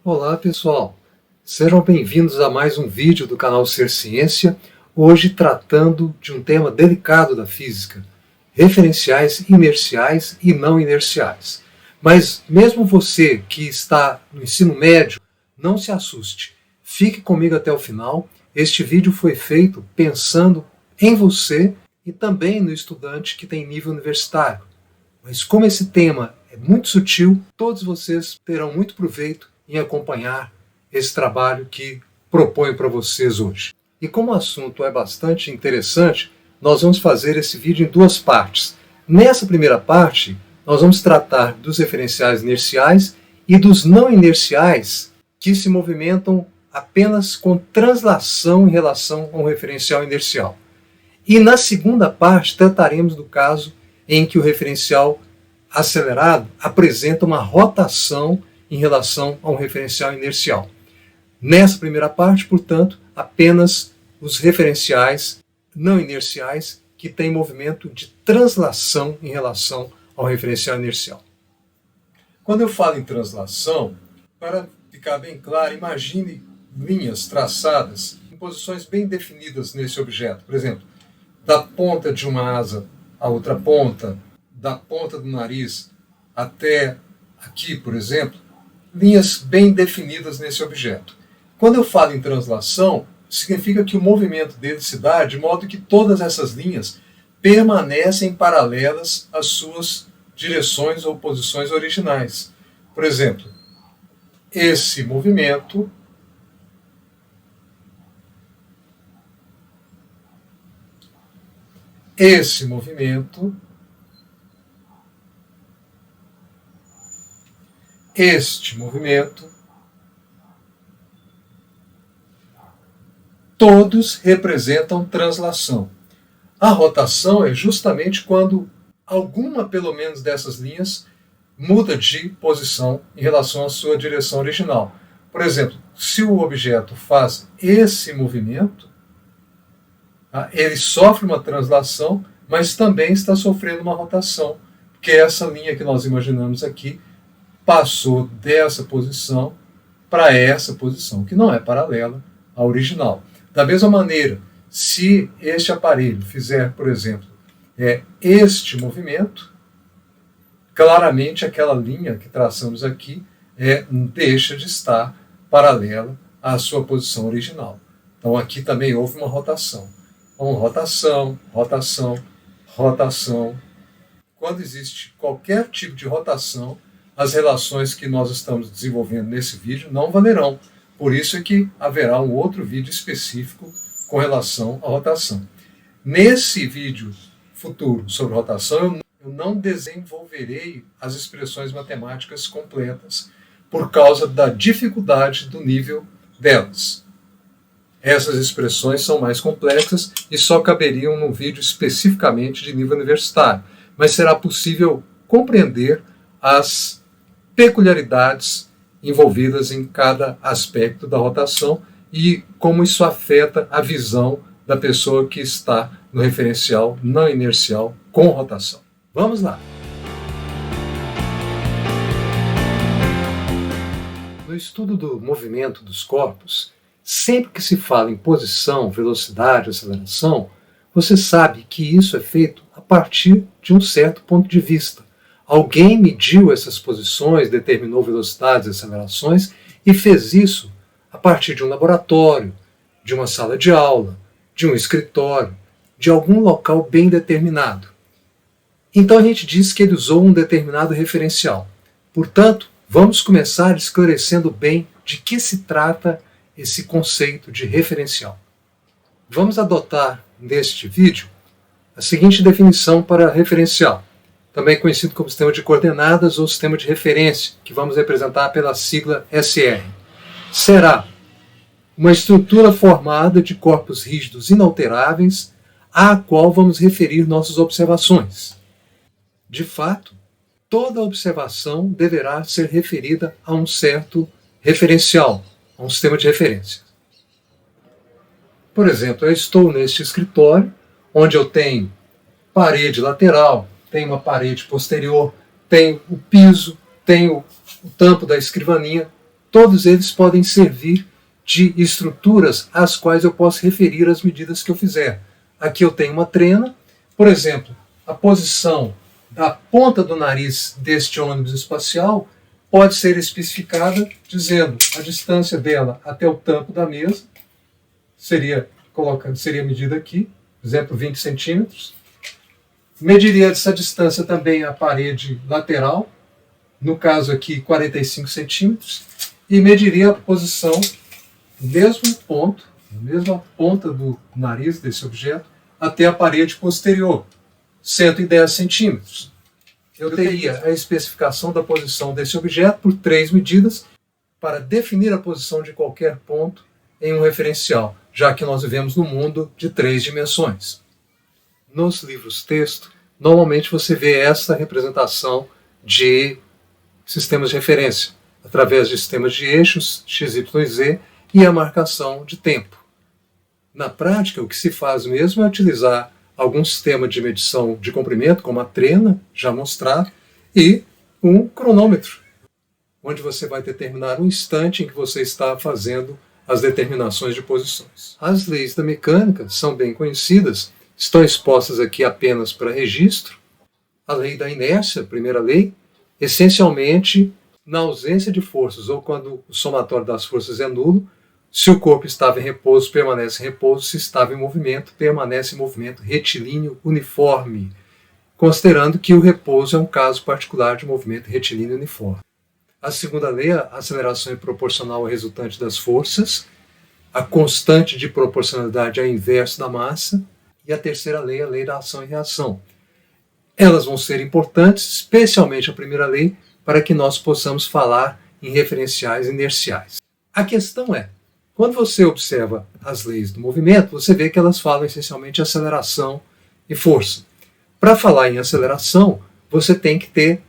Olá pessoal, sejam bem-vindos a mais um vídeo do canal Ser Ciência, hoje tratando de um tema delicado da física, referenciais inerciais e não inerciais. Mas mesmo você que está no ensino médio, não se assuste, fique comigo até o final. Este vídeo foi feito pensando em você e também no estudante que tem nível universitário. Mas como esse tema é muito sutil, todos vocês terão muito proveito em acompanhar esse trabalho que proponho para vocês hoje. E como o assunto é bastante interessante, nós vamos fazer esse vídeo em duas partes. Nessa primeira parte, nós vamos tratar dos referenciais inerciais e dos não inerciais que se movimentam apenas com translação em relação a um referencial inercial. E na segunda parte, trataremos do caso em que o referencial acelerado apresenta uma rotação em relação a um referencial inercial. Nessa primeira parte, portanto, apenas os referenciais não inerciais que têm movimento de translação em relação ao referencial inercial. Quando eu falo em translação, para ficar bem claro, imagine linhas traçadas em posições bem definidas nesse objeto. Por exemplo, da ponta de uma asa à outra ponta, da ponta do nariz até aqui, por exemplo, linhas bem definidas nesse objeto. Quando eu falo em translação, significa que o movimento dele se dá de modo que todas essas linhas permanecem paralelas às suas direções ou posições originais. Por exemplo, esse movimento este movimento, todos representam translação. A rotação é justamente quando alguma, pelo menos, dessas linhas muda de posição em relação à sua direção original. Por exemplo, se o objeto faz esse movimento, ele sofre uma translação, mas também está sofrendo uma rotação, porque essa linha que nós imaginamos aqui passou dessa posição para essa posição, que não é paralela à original. Da mesma maneira, se este aparelho fizer, por exemplo, este movimento, claramente aquela linha que traçamos aqui deixa de estar paralela à sua posição original. Então aqui também houve uma rotação. Então, rotação, rotação, rotação. Quando existe qualquer tipo de rotação, as relações que nós estamos desenvolvendo nesse vídeo não valerão. Por isso é que haverá um outro vídeo específico com relação à rotação. Nesse vídeo futuro sobre rotação, eu não desenvolverei as expressões matemáticas completas por causa da dificuldade do nível delas. Essas expressões são mais complexas e só caberiam num vídeo especificamente de nível universitário, mas será possível compreender as peculiaridades envolvidas em cada aspecto da rotação e como isso afeta a visão da pessoa que está no referencial não inercial com rotação. Vamos lá! No estudo do movimento dos corpos, sempre que se fala em posição, velocidade, aceleração, você sabe que isso é feito a partir de um certo ponto de vista. Alguém mediu essas posições, determinou velocidades e acelerações e fez isso a partir de um laboratório, de uma sala de aula, de um escritório, de algum local bem determinado. Então a gente diz que ele usou um determinado referencial. Portanto, vamos começar esclarecendo bem de que se trata esse conceito de referencial. Vamos adotar neste vídeo a seguinte definição para referencial, também conhecido como sistema de coordenadas ou sistema de referência, que vamos representar pela sigla SR. Será uma estrutura formada de corpos rígidos inalteráveis à qual vamos referir nossas observações. De fato, toda observação deverá ser referida a um certo referencial, a um sistema de referência. Por exemplo, eu estou neste escritório, onde eu tenho parede lateral, tenho uma parede posterior, tenho o piso, tenho o tampo da escrivaninha, todos eles podem servir de estruturas às quais eu posso referir as medidas que eu fizer. Aqui eu tenho uma trena, por exemplo, a posição da ponta do nariz deste ônibus espacial pode ser especificada dizendo a distância dela até o tampo da mesa, seria medida aqui, por exemplo, 20 centímetros. Mediria essa distância também à parede lateral, no caso aqui 45 centímetros, e mediria a posição do mesmo ponto, na mesma ponta do nariz desse objeto, até a parede posterior, 110 centímetros. Eu teria a especificação da posição desse objeto por 3 medidas para definir a posição de qualquer ponto em um referencial, já que nós vivemos num mundo de 3 dimensões. Nos livros-texto, normalmente você vê essa representação de sistemas de referência, através de sistemas de eixos, x, y, z, e a marcação de tempo. Na prática, o que se faz mesmo é utilizar algum sistema de medição de comprimento, como a trena, já mostrar, e um cronômetro, onde você vai determinar o instante em que você está fazendo as determinações de posições. As leis da mecânica são bem conhecidas, estão expostas aqui apenas para registro. A lei da inércia, a primeira lei, essencialmente, na ausência de forças ou quando o somatório das forças é nulo, se o corpo estava em repouso, permanece em repouso, se estava em movimento, permanece em movimento retilíneo uniforme, considerando que o repouso é um caso particular de movimento retilíneo uniforme. A segunda lei, a aceleração é proporcional ao resultante das forças, a constante de proporcionalidade é inverso da massa, e a terceira lei, a lei da ação e reação. Elas vão ser importantes, especialmente a primeira lei, para que nós possamos falar em referenciais inerciais. A questão é, quando você observa as leis do movimento, você vê que elas falam essencialmente de aceleração e força. Para falar em aceleração, você tem que ter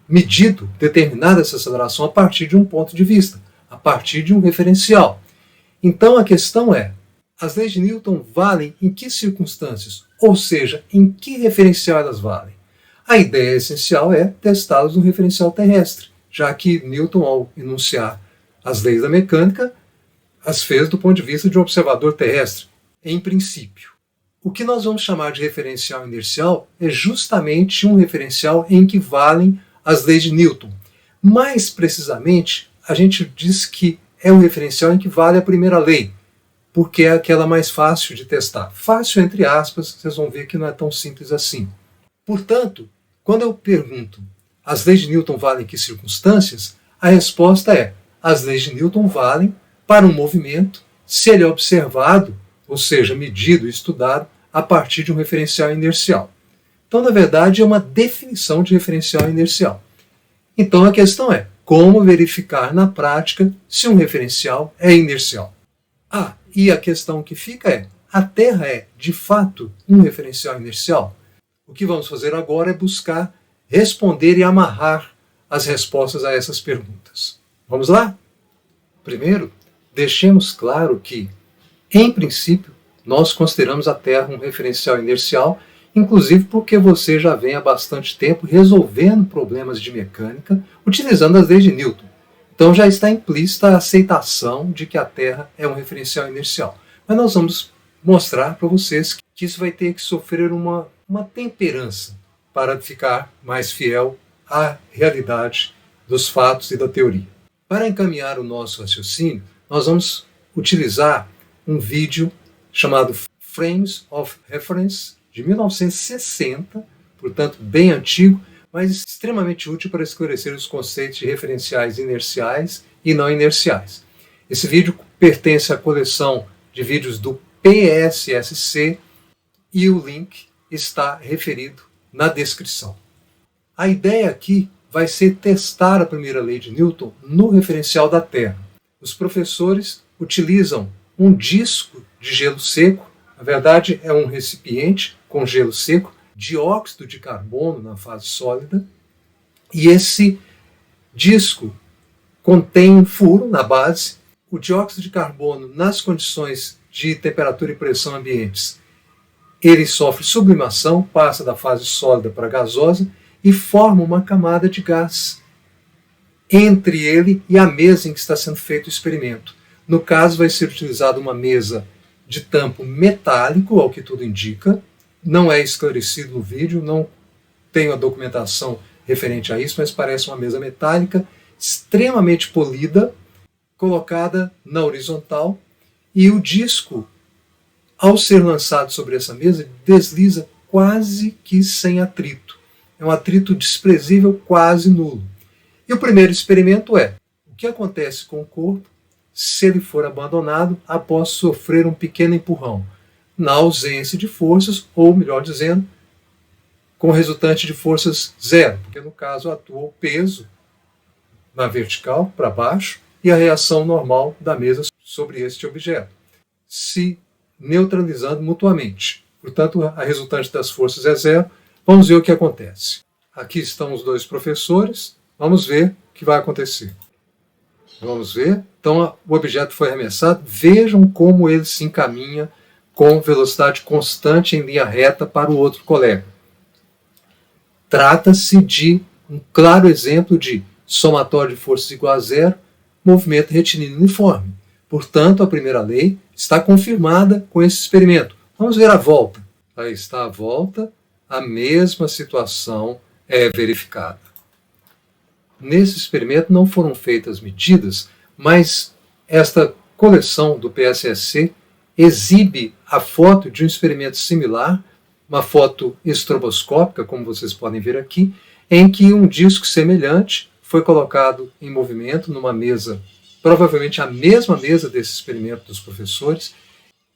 medido, determinado essa aceleração a partir de um ponto de vista, a partir de um referencial. Então a questão é, as leis de Newton valem em que circunstâncias? Ou seja, em que referencial elas valem? A ideia essencial é testá-las no referencial terrestre, já que Newton, ao enunciar as leis da mecânica, as fez do ponto de vista de um observador terrestre, em princípio. O que nós vamos chamar de referencial inercial é justamente um referencial em que valem as leis de Newton. Mais precisamente, a gente diz que é um referencial em que vale a primeira lei, porque é aquela mais fácil de testar. Fácil entre aspas, vocês vão ver que não é tão simples assim. Portanto, quando eu pergunto, as leis de Newton valem em que circunstâncias? A resposta é, as leis de Newton valem para um movimento se ele é observado, ou seja, medido e estudado, a partir de um referencial inercial. Então, na verdade, é uma definição de referencial inercial. Então, a questão é, como verificar na prática se um referencial é inercial? E a questão que fica é, a Terra é, de fato, um referencial inercial? O que vamos fazer agora é buscar responder e amarrar as respostas a essas perguntas. Vamos lá? Primeiro, deixemos claro que, em princípio, nós consideramos a Terra um referencial inercial, inclusive porque você já vem há bastante tempo resolvendo problemas de mecânica utilizando as leis de Newton. Então já está implícita a aceitação de que a Terra é um referencial inercial. Mas nós vamos mostrar para vocês que isso vai ter que sofrer uma temperança para ficar mais fiel à realidade dos fatos e da teoria. Para encaminhar o nosso raciocínio, nós vamos utilizar um vídeo chamado Frames of Reference, de 1960, portanto bem antigo, mas extremamente útil para esclarecer os conceitos de referenciais inerciais e não inerciais. Esse vídeo pertence à coleção de vídeos do PSSC e o link está referido na descrição. A ideia aqui vai ser testar a primeira lei de Newton no referencial da Terra. Os professores utilizam um disco de gelo seco, na verdade é um recipiente com gelo seco, dióxido de carbono na fase sólida, e esse disco contém um furo na base. O dióxido de carbono, nas condições de temperatura e pressão ambientes, ele sofre sublimação, passa da fase sólida para a gasosa e forma uma camada de gás. entre ele e a mesa em que está sendo feito o experimento. No caso, vai ser utilizada uma mesa de tampo metálico, ao que tudo indica. Não é esclarecido no vídeo, não tenho a documentação referente a isso, mas parece uma mesa metálica, extremamente polida, colocada na horizontal, e o disco, ao ser lançado sobre essa mesa, desliza quase que sem atrito. É um atrito desprezível, quase nulo. E o primeiro experimento é: o que acontece com o corpo se ele for abandonado após sofrer um pequeno empurrão, na ausência de forças, ou melhor dizendo, com resultante de forças zero, porque no caso atua o peso na vertical para baixo e a reação normal da mesa sobre este objeto, se neutralizando mutuamente. Portanto, a resultante das forças é zero. Vamos ver o que acontece. Aqui estão os dois professores. Vamos ver o que vai acontecer. Vamos ver. Então, o objeto foi arremessado. Vejam como ele se encaminha com velocidade constante em linha reta para o outro colega. Trata-se de um claro exemplo de somatório de forças igual a zero, movimento retilíneo uniforme. Portanto, a primeira lei está confirmada com esse experimento. Vamos ver a volta. Aí está a volta, a mesma situação é verificada. Nesse experimento não foram feitas medidas, mas esta coleção do PSSC exibe a foto de um experimento similar, uma foto estroboscópica, como vocês podem ver aqui, em que um disco semelhante foi colocado em movimento numa mesa, provavelmente a mesma mesa desse experimento dos professores,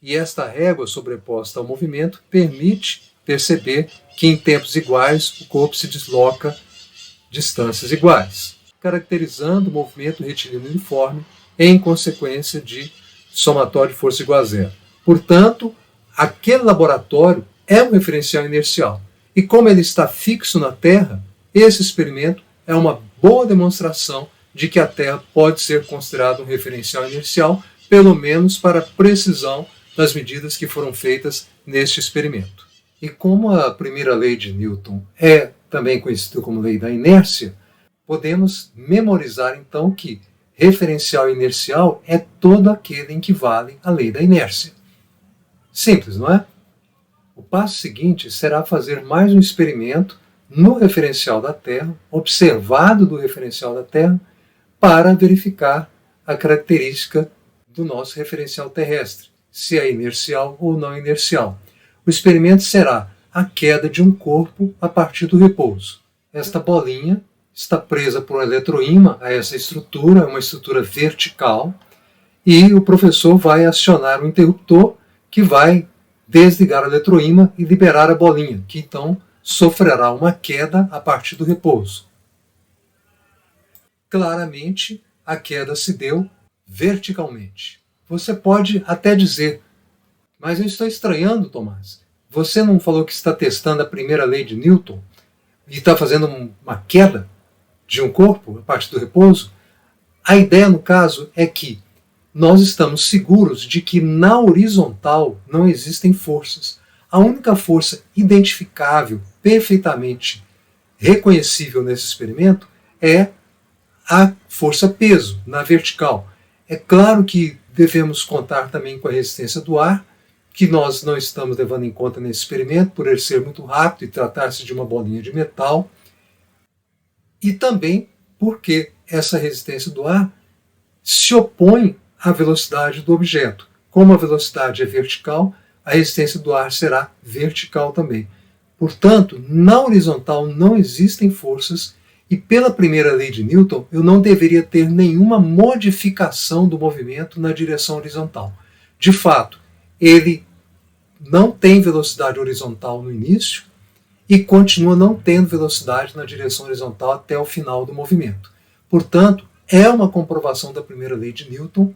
e esta régua sobreposta ao movimento permite perceber que em tempos iguais o corpo se desloca distâncias iguais, caracterizando o movimento retilíneo uniforme em consequência de somatório de força igual a zero. Portanto, aquele laboratório é um referencial inercial. E como ele está fixo na Terra, esse experimento é uma boa demonstração de que a Terra pode ser considerada um referencial inercial, pelo menos para a precisão das medidas que foram feitas neste experimento. E como a primeira lei de Newton é também conhecida como lei da inércia, podemos memorizar então que referencial inercial é todo aquele em que vale a lei da inércia. Simples, não é? O passo seguinte será fazer mais um experimento no referencial da Terra, observado do referencial da Terra, para verificar a característica do nosso referencial terrestre, se é inercial ou não inercial. O experimento será a queda de um corpo a partir do repouso. Esta bolinha está presa por um eletroímã a essa estrutura, é uma estrutura vertical, e o professor vai acionar um interruptor que vai desligar o eletroímã e liberar a bolinha, que então sofrerá uma queda a partir do repouso. Claramente, a queda se deu verticalmente. Você pode até dizer: mas eu estou estranhando, Tomás. Você não falou que está testando a primeira lei de Newton e está fazendo uma queda de um corpo a partir do repouso? A ideia, no caso, é que nós estamos seguros de que na horizontal não existem forças. A única força identificável, perfeitamente reconhecível nesse experimento, é a força peso na vertical. É claro que devemos contar também com a resistência do ar, que nós não estamos levando em conta nesse experimento, por ele ser muito rápido e tratar-se de uma bolinha de metal, e também porque essa resistência do ar se opõe à velocidade do objeto. Como a velocidade é vertical, a resistência do ar será vertical também. Portanto, na horizontal não existem forças, e pela primeira lei de Newton eu não deveria ter nenhuma modificação do movimento na direção horizontal. De fato, ele não tem velocidade horizontal no início e continua não tendo velocidade na direção horizontal até o final do movimento. Portanto, é uma comprovação da primeira lei de Newton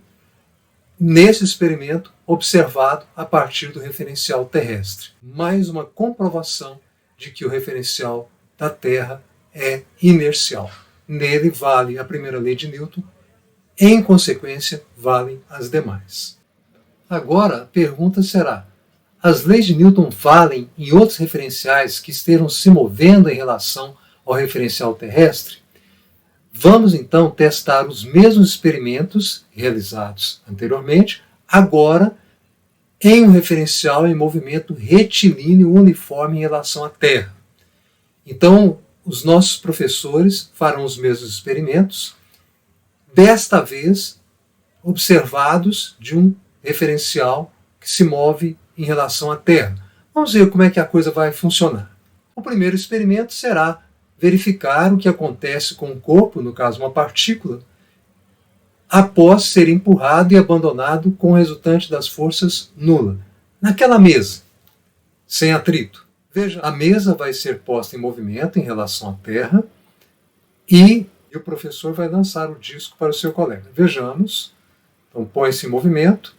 nesse experimento observado a partir do referencial terrestre. Mais uma comprovação de que o referencial da Terra é inercial. Nele vale a primeira lei de Newton, em consequência, valem as demais. Agora, a pergunta será: as leis de Newton valem em outros referenciais que estejam se movendo em relação ao referencial terrestre? Vamos então testar os mesmos experimentos realizados anteriormente, agora em um referencial em movimento retilíneo uniforme em relação à Terra. Então, os nossos professores farão os mesmos experimentos, desta vez observados de um referencial que se move em relação à Terra. Vamos ver como é que a coisa vai funcionar. O primeiro experimento será verificar o que acontece com o corpo, no caso uma partícula, após ser empurrado e abandonado com o resultante das forças nula, naquela mesa, sem atrito. Veja, a mesa vai ser posta em movimento em relação à Terra e o professor vai lançar o disco para o seu colega. Vejamos, então põe-se em movimento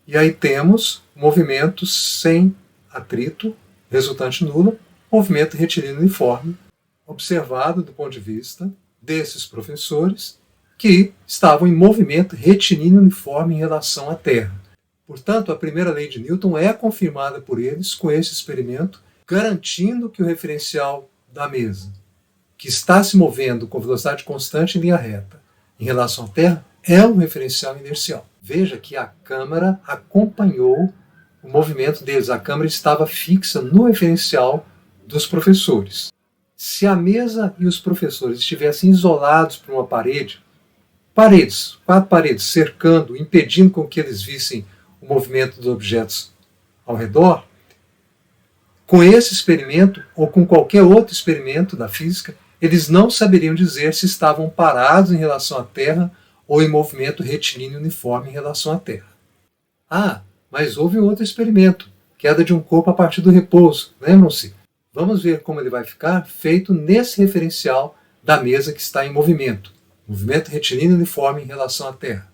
e aí temos movimento sem atrito, resultante nula, movimento retilíneo uniforme, observado do ponto de vista desses professores que estavam em movimento retilíneo uniforme em relação à Terra. Portanto, a primeira lei de Newton é confirmada por eles com esse experimento, garantindo que o referencial da mesa, que está se movendo com velocidade constante em linha reta em relação à Terra, é um referencial inercial. Veja que a câmara acompanhou o movimento deles. A câmara estava fixa no referencial dos professores. Se a mesa e os professores estivessem isolados por uma parede, quatro paredes cercando, impedindo com que eles vissem o movimento dos objetos ao redor, com esse experimento ou com qualquer outro experimento da física, eles não saberiam dizer se estavam parados em relação à Terra ou em movimento retilíneo uniforme em relação à Terra. Ah, mas houve um outro experimento, queda de um corpo a partir do repouso, lembram-se? Vamos ver como ele vai ficar feito nesse referencial da mesa que está em movimento retilíneo uniforme em relação à Terra.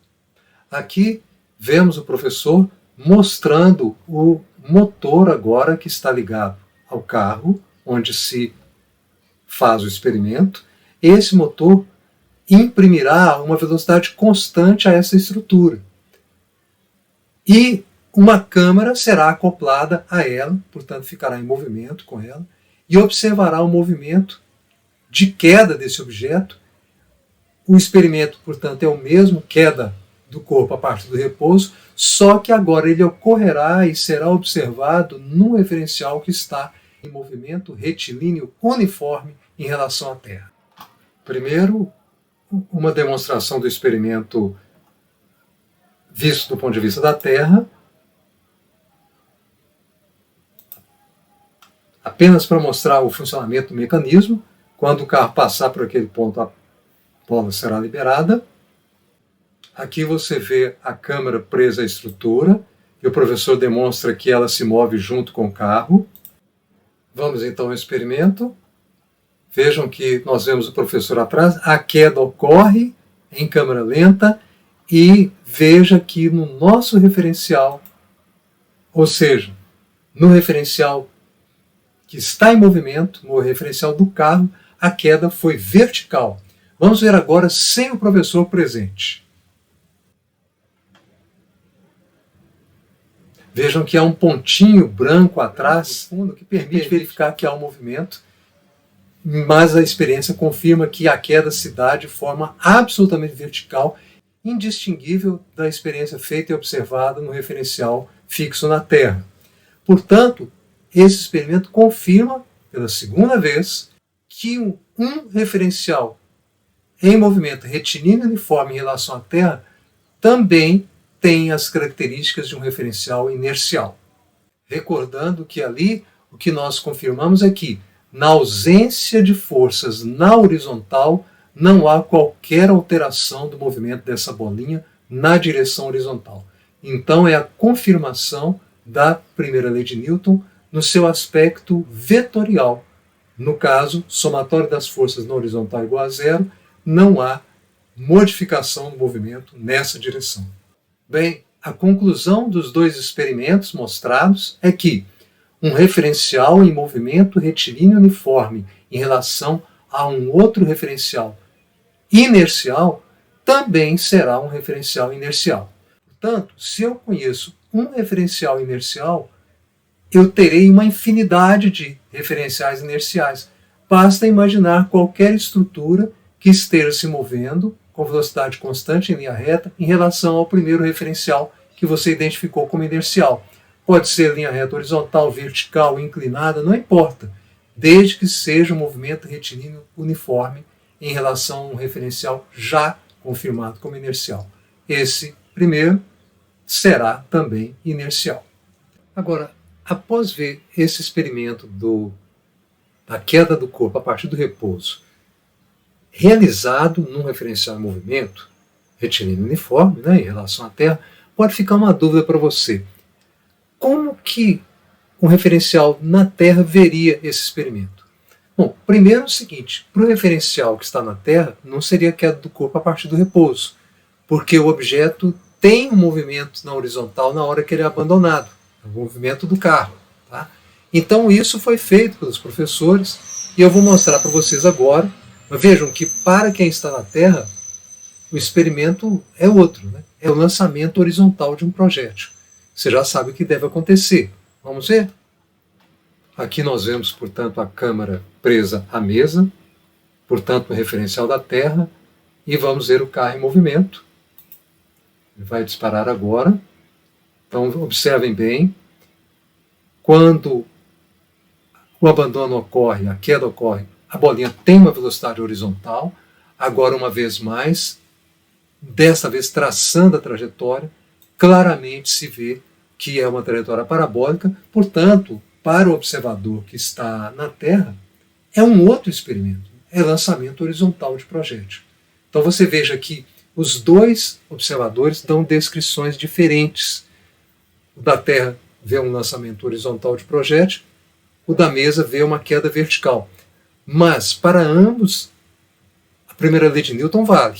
Aqui vemos o professor mostrando o motor agora que está ligado ao carro, onde se faz o experimento. Esse motor imprimirá uma velocidade constante a essa estrutura. E uma câmara será acoplada a ela, portanto ficará em movimento com ela, e observará o movimento de queda desse objeto. O experimento, portanto, é o mesmo, queda do corpo a partir do repouso, só que agora ele ocorrerá e será observado num referencial que está em movimento retilíneo uniforme em relação à Terra. Primeiro, uma demonstração do experimento visto do ponto de vista da Terra, apenas para mostrar o funcionamento do mecanismo. Quando o carro passar por aquele ponto, a bola será liberada. Aqui você vê a câmera presa à estrutura e o professor demonstra que ela se move junto com o carro. Vamos então ao experimento. Vejam que nós vemos o professor atrás, a queda ocorre em câmera lenta e veja que no nosso referencial, ou seja, no referencial que está em movimento, no referencial do carro, a queda foi vertical. Vamos ver agora sem o professor presente. Vejam que há um pontinho branco atrás, fundo, que permite verificar que há um movimento, mas a experiência confirma que a queda se dá de forma absolutamente vertical, indistinguível da experiência feita e observada no referencial fixo na Terra. Portanto, esse experimento confirma, pela segunda vez, que um referencial em movimento retilíneo uniforme em relação à Terra também tem as características de um referencial inercial. Recordando que ali o que nós confirmamos é que, na ausência de forças na horizontal, não há qualquer alteração do movimento dessa bolinha na direção horizontal. Então é a confirmação da primeira lei de Newton no seu aspecto vetorial. No caso, somatório das forças na horizontal igual a zero, não há modificação do movimento nessa direção. Bem, a conclusão dos dois experimentos mostrados é que um referencial em movimento retilíneo uniforme em relação a um outro referencial inercial também será um referencial inercial. Portanto, se eu conheço um referencial inercial, eu terei uma infinidade de referenciais inerciais. Basta imaginar qualquer estrutura que esteja se movendo com velocidade constante em linha reta em relação ao primeiro referencial que você identificou como inercial. Pode ser linha reta horizontal, vertical, inclinada, não importa, desde que seja um movimento retilíneo uniforme em relação a um referencial já confirmado como inercial. Esse primeiro será também inercial. Agora, após ver esse experimento da queda do corpo a partir do repouso, realizado num referencial em movimento, retilíneo uniforme, em relação à Terra, pode ficar uma dúvida para você. Como que um referencial na Terra veria esse experimento? Bom, primeiro é o seguinte, para o referencial que está na Terra, não seria a queda do corpo a partir do repouso, porque o objeto tem um movimento na horizontal na hora que ele é abandonado, o movimento do carro. Tá? Então isso foi feito pelos professores e eu vou mostrar para vocês agora. Mas vejam que para quem está na Terra, o experimento é outro, é o lançamento horizontal de um projétil. Você já sabe o que deve acontecer. Vamos ver? Aqui nós vemos, portanto, a câmera presa à mesa, portanto, o referencial da Terra, e vamos ver o carro em movimento. Ele vai disparar agora. Então, observem bem. Quando o abandono ocorre, a queda ocorre, a bolinha tem uma velocidade horizontal. Agora, uma vez mais, desta vez traçando a trajetória, claramente se vê que é uma trajetória parabólica. Portanto, para o observador que está na Terra, é um outro experimento. É lançamento horizontal de projétil. Então, você veja que os dois observadores dão descrições diferentes. O da Terra vê um lançamento horizontal de projétil, o da mesa vê uma queda vertical. Mas, para ambos, a primeira lei de Newton vale.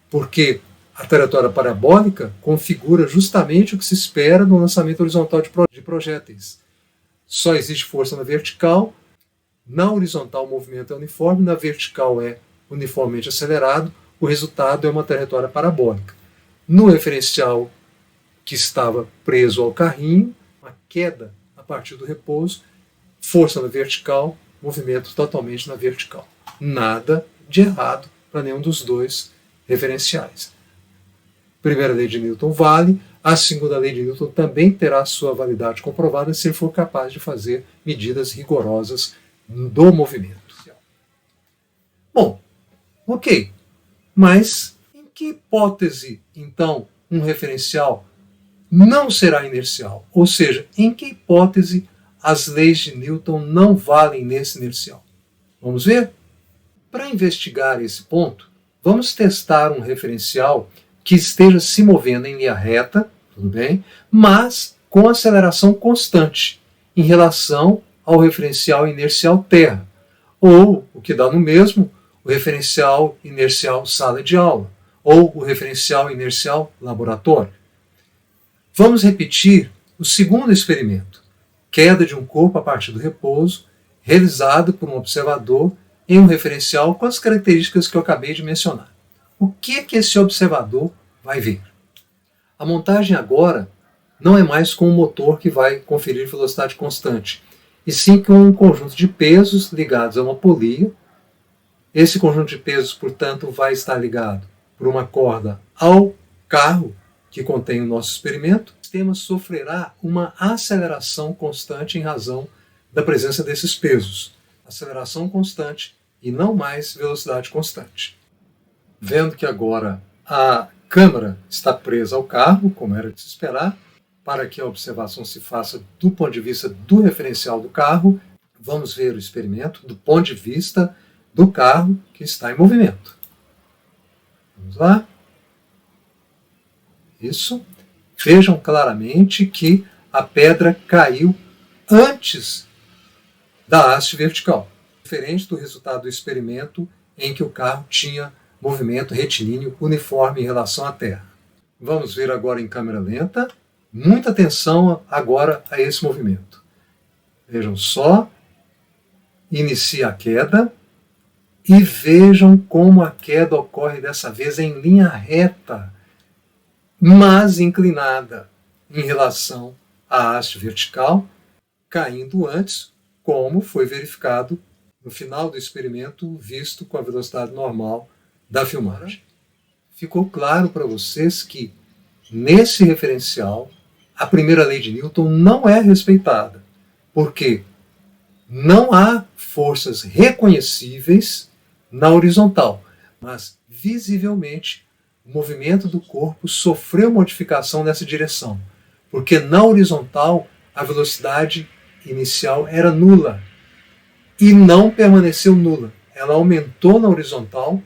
Porque a trajetória parabólica configura justamente o que se espera no lançamento horizontal de projéteis. Só existe força na vertical, na horizontal o movimento é uniforme, na vertical é uniformemente acelerado, o resultado é uma trajetória parabólica. No referencial que estava preso ao carrinho, uma queda a partir do repouso, força na vertical, movimento totalmente na vertical. Nada de errado para nenhum dos dois referenciais. Primeira lei de Newton vale, a segunda lei de Newton também terá sua validade comprovada se ele for capaz de fazer medidas rigorosas do movimento. Bom, ok, mas em que hipótese, então, um referencial não será inercial? Ou seja, em que hipótese as leis de Newton não valem nesse inercial? Vamos ver? Para investigar esse ponto, vamos testar um referencial que esteja se movendo em linha reta, tudo bem, mas com aceleração constante em relação ao referencial inercial Terra, ou, o que dá no mesmo, o referencial inercial sala de aula, ou o referencial inercial laboratório. Vamos repetir o segundo experimento, queda de um corpo a partir do repouso, realizado por um observador em um referencial com as características que eu acabei de mencionar. O que esse observador vai ver? A montagem agora não é mais com um motor que vai conferir velocidade constante, e sim com um conjunto de pesos ligados a uma polia. Esse conjunto de pesos, portanto, vai estar ligado por uma corda ao carro que contém o nosso experimento. O sistema sofrerá uma aceleração constante em razão da presença desses pesos. Aceleração constante e não mais velocidade constante. Vendo que agora a câmera está presa ao carro, como era de se esperar, para que a observação se faça do ponto de vista do referencial do carro, vamos ver o experimento do ponto de vista do carro que está em movimento. Vamos lá. Isso. Vejam claramente que a pedra caiu antes da haste vertical, diferente do resultado do experimento em que o carro tinha movimento retilíneo uniforme em relação à Terra. Vamos ver agora em câmera lenta. Muita atenção agora a esse movimento. Vejam só. Inicia a queda. E vejam como a queda ocorre dessa vez em linha reta, mas inclinada em relação à haste vertical, caindo antes, como foi verificado no final do experimento visto com a velocidade normal da filmagem. Ficou claro para vocês que, nesse referencial, a primeira lei de Newton não é respeitada, porque não há forças reconhecíveis na horizontal, mas visivelmente o movimento do corpo sofreu modificação nessa direção, porque na horizontal a velocidade inicial era nula e não permaneceu nula. Ela aumentou na horizontal,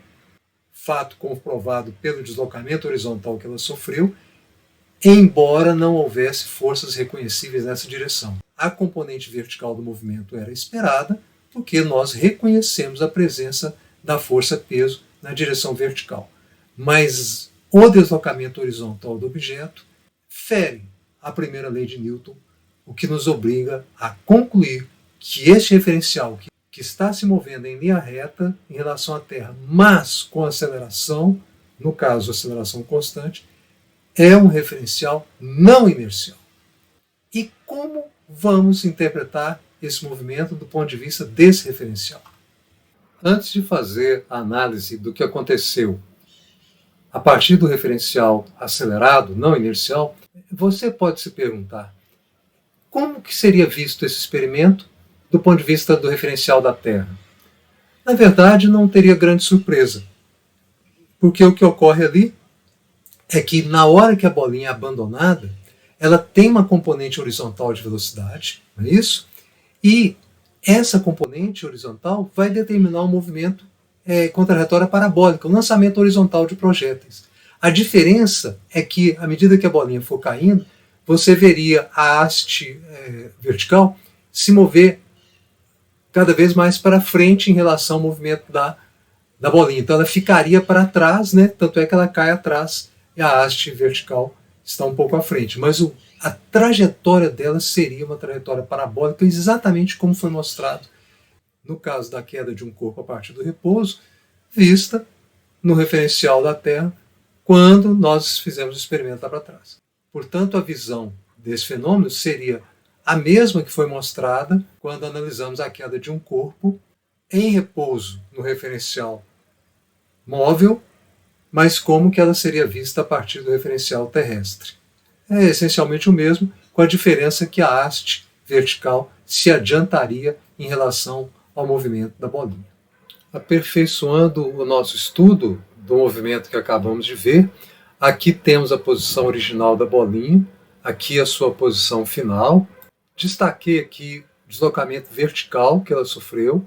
fato comprovado pelo deslocamento horizontal que ela sofreu, embora não houvesse forças reconhecíveis nessa direção. A componente vertical do movimento era esperada, porque nós reconhecemos a presença da força-peso na direção vertical. Mas o deslocamento horizontal do objeto fere a primeira lei de Newton, o que nos obriga a concluir que este referencial, que está se movendo em linha reta em relação à Terra, mas com aceleração, no caso aceleração constante, é um referencial não inercial. E como vamos interpretar esse movimento do ponto de vista desse referencial? Antes de fazer a análise do que aconteceu a partir do referencial acelerado, não inercial, você pode se perguntar como que seria visto esse experimento do ponto de vista do referencial da Terra? Na verdade, não teria grande surpresa, porque o que ocorre ali é que na hora que a bolinha é abandonada, ela tem uma componente horizontal de velocidade, não é isso? E essa componente horizontal vai determinar o movimento com trajetória parabólica, o lançamento horizontal de projéteis. A diferença é que, à medida que a bolinha for caindo, você veria a haste vertical se mover cada vez mais para frente em relação ao movimento da bolinha. Então ela ficaria para trás, né? Tanto é que ela cai atrás e a haste vertical está um pouco à frente. Mas a trajetória dela seria uma trajetória parabólica, exatamente como foi mostrado no caso da queda de um corpo a partir do repouso, vista no referencial da Terra, quando nós fizemos o experimento lá para trás. Portanto, a visão desse fenômeno seria a mesma que foi mostrada quando analisamos a queda de um corpo em repouso no referencial móvel, mas como que ela seria vista a partir do referencial terrestre. É essencialmente o mesmo, com a diferença que a haste vertical se adiantaria em relação ao movimento da bolinha. Aperfeiçoando o nosso estudo do movimento que acabamos de ver, aqui temos a posição original da bolinha, aqui a sua posição final. Destaquei aqui o deslocamento vertical que ela sofreu,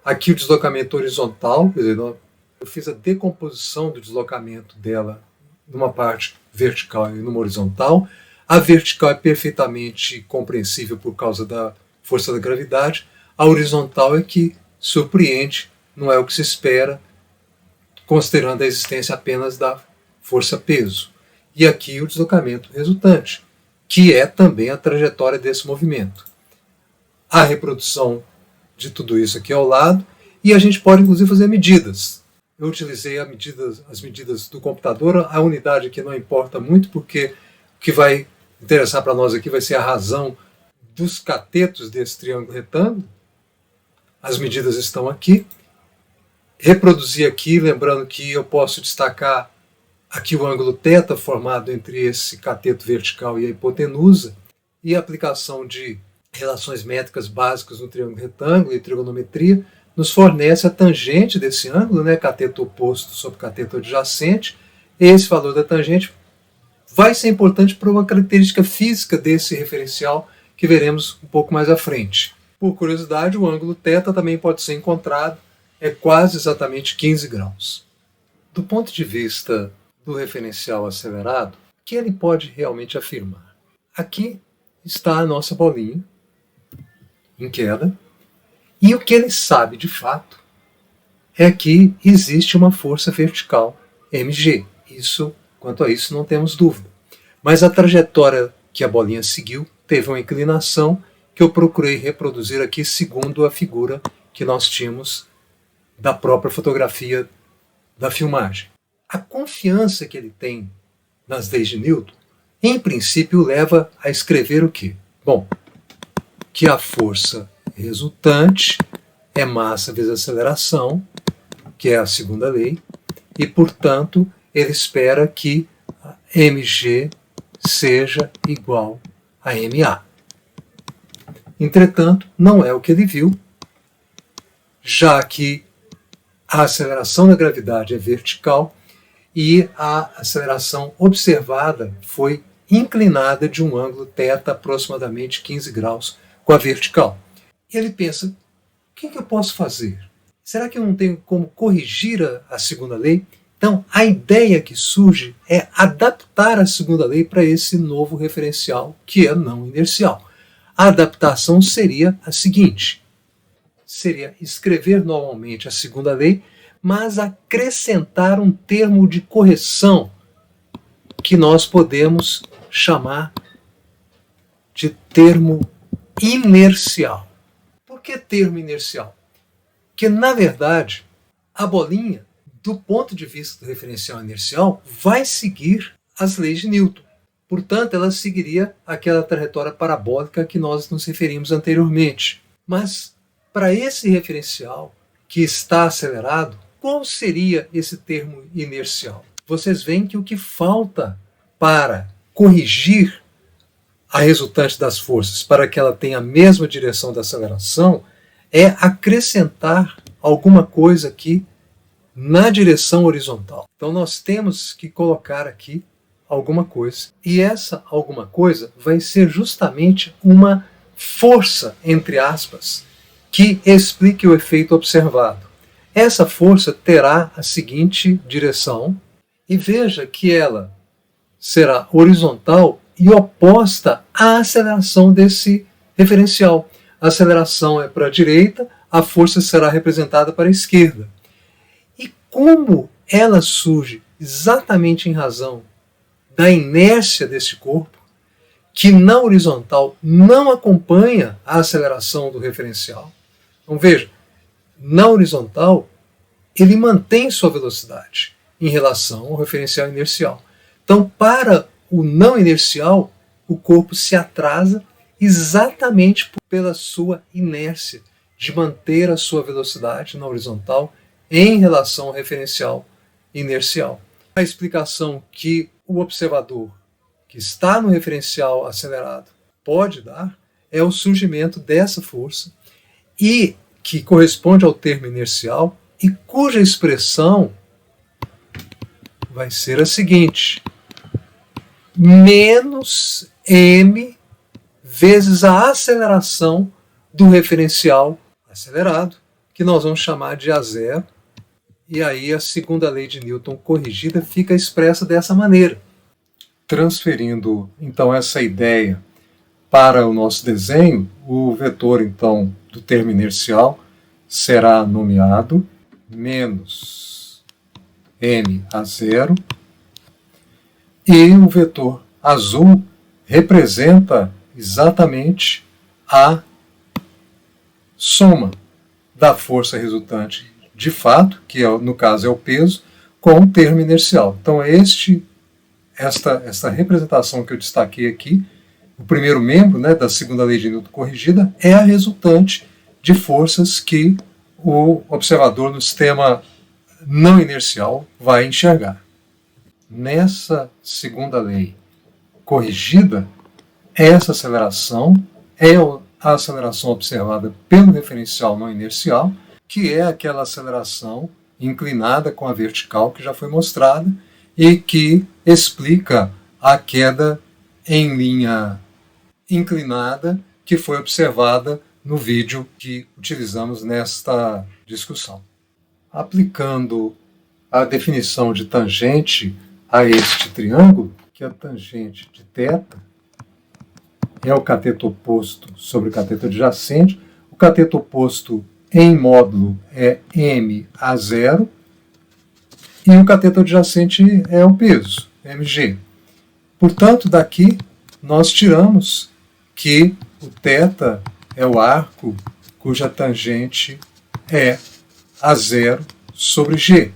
aqui o deslocamento horizontal, quer dizer, eu fiz a decomposição do deslocamento dela numa parte vertical e numa horizontal. A vertical é perfeitamente compreensível por causa da força da gravidade. A horizontal é que surpreende, não é o que se espera, considerando a existência apenas da força-peso. E aqui o deslocamento resultante, que é também a trajetória desse movimento. A reprodução de tudo isso aqui ao lado, e a gente pode inclusive fazer medidas. Eu utilizei as medidas do computador, a unidade aqui não importa muito, porque o que vai interessar para nós aqui vai ser a razão dos catetos desse triângulo retângulo. As medidas estão aqui. Reproduzi aqui, lembrando que eu posso destacar aqui o ângulo θ formado entre esse cateto vertical e a hipotenusa, e a aplicação de relações métricas básicas no triângulo retângulo e trigonometria nos fornece a tangente desse ângulo, né, cateto oposto sobre cateto adjacente. Esse valor da tangente vai ser importante para uma característica física desse referencial que veremos um pouco mais à frente. Por curiosidade, o ângulo θ também pode ser encontrado, é quase exatamente 15 graus. Do ponto de vista do referencial acelerado, o que ele pode realmente afirmar? Aqui está a nossa bolinha em queda, e o que ele sabe de fato é que existe uma força vertical mg. Quanto a isso, não temos dúvida. Mas a trajetória que a bolinha seguiu teve uma inclinação que eu procurei reproduzir aqui segundo a figura que nós tínhamos da própria fotografia da filmagem. A confiança que ele tem nas leis de Newton, em princípio, leva a escrever o quê? Bom, que a força resultante é massa vezes aceleração, que é a segunda lei, e, portanto, ele espera que mg seja igual a ma. Entretanto, não é o que ele viu, já que a aceleração da gravidade é vertical e a aceleração observada foi inclinada de um ângulo θ aproximadamente 15 graus com a vertical. E ele pensa, o que eu posso fazer? Será que eu não tenho como corrigir a segunda lei? Então, a ideia que surge é adaptar a segunda lei para esse novo referencial, que é não inercial. A adaptação seria a seguinte: seria escrever normalmente a segunda lei, mas acrescentar um termo de correção que nós podemos chamar de termo inercial. Por que termo inercial? Porque, na verdade, a bolinha, do ponto de vista do referencial inercial, vai seguir as leis de Newton. Portanto, ela seguiria aquela trajetória parabólica que nós nos referimos anteriormente. Mas, para esse referencial que está acelerado, qual seria esse termo inercial? Vocês veem que o que falta para corrigir a resultante das forças para que ela tenha a mesma direção da aceleração é acrescentar alguma coisa aqui na direção horizontal. Então nós temos que colocar aqui alguma coisa. E essa alguma coisa vai ser justamente uma força, entre aspas, que explique o efeito observado. Essa força terá a seguinte direção, e veja que ela será horizontal e oposta à aceleração desse referencial. A aceleração é para a direita, a força será representada para a esquerda. E como ela surge exatamente em razão da inércia desse corpo, que na horizontal não acompanha a aceleração do referencial. Então veja, na horizontal ele mantém sua velocidade em relação ao referencial inercial. Então, para o não inercial, o corpo se atrasa exatamente pela sua inércia de manter a sua velocidade na horizontal em relação ao referencial inercial. A explicação que o observador que está no referencial acelerado pode dar é o surgimento dessa força e que corresponde ao termo inercial e cuja expressão vai ser a seguinte: menos m vezes a aceleração do referencial acelerado, que nós vamos chamar de A0, e aí a segunda lei de Newton corrigida fica expressa dessa maneira. Transferindo então essa ideia para o nosso desenho, o vetor então do termo inercial será nomeado menos m a 0, e o vetor azul representa exatamente a soma da força resultante de fato, que no caso é o peso, com o termo inercial. Então esta representação que eu destaquei aqui, o primeiro membro, né, da segunda lei de Newton corrigida, é a resultante de forças que o observador no sistema não inercial vai enxergar. Nessa segunda lei corrigida, essa aceleração é a aceleração observada pelo referencial não inercial, que é aquela aceleração inclinada com a vertical que já foi mostrada e que explica a queda em linha inclinada que foi observada no vídeo que utilizamos nesta discussão. Aplicando a definição de tangente a este triângulo, que a tangente de θ é o cateto oposto sobre o cateto adjacente, o cateto oposto em módulo é m a 0 e o cateto adjacente é o peso, mg. Portanto, daqui nós tiramos que o θ é o arco cuja tangente é a 0 sobre g.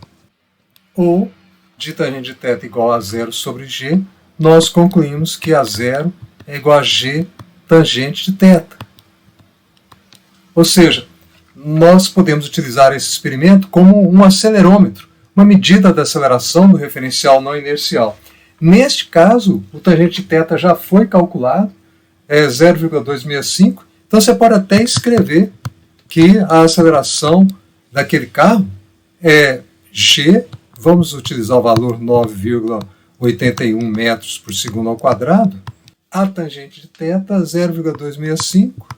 Ou, de tangente de θ igual a 0 sobre g, nós concluímos que A0 é igual a g tangente de θ. Ou seja, nós podemos utilizar esse experimento como um acelerômetro, uma medida da aceleração do referencial não inercial. Neste caso, o tangente de θ já foi calculado, é 0,265, então você pode até escrever que a aceleração daquele carro é g, vamos utilizar o valor 9,81 metros por segundo ao quadrado, a tangente de θ 0,265,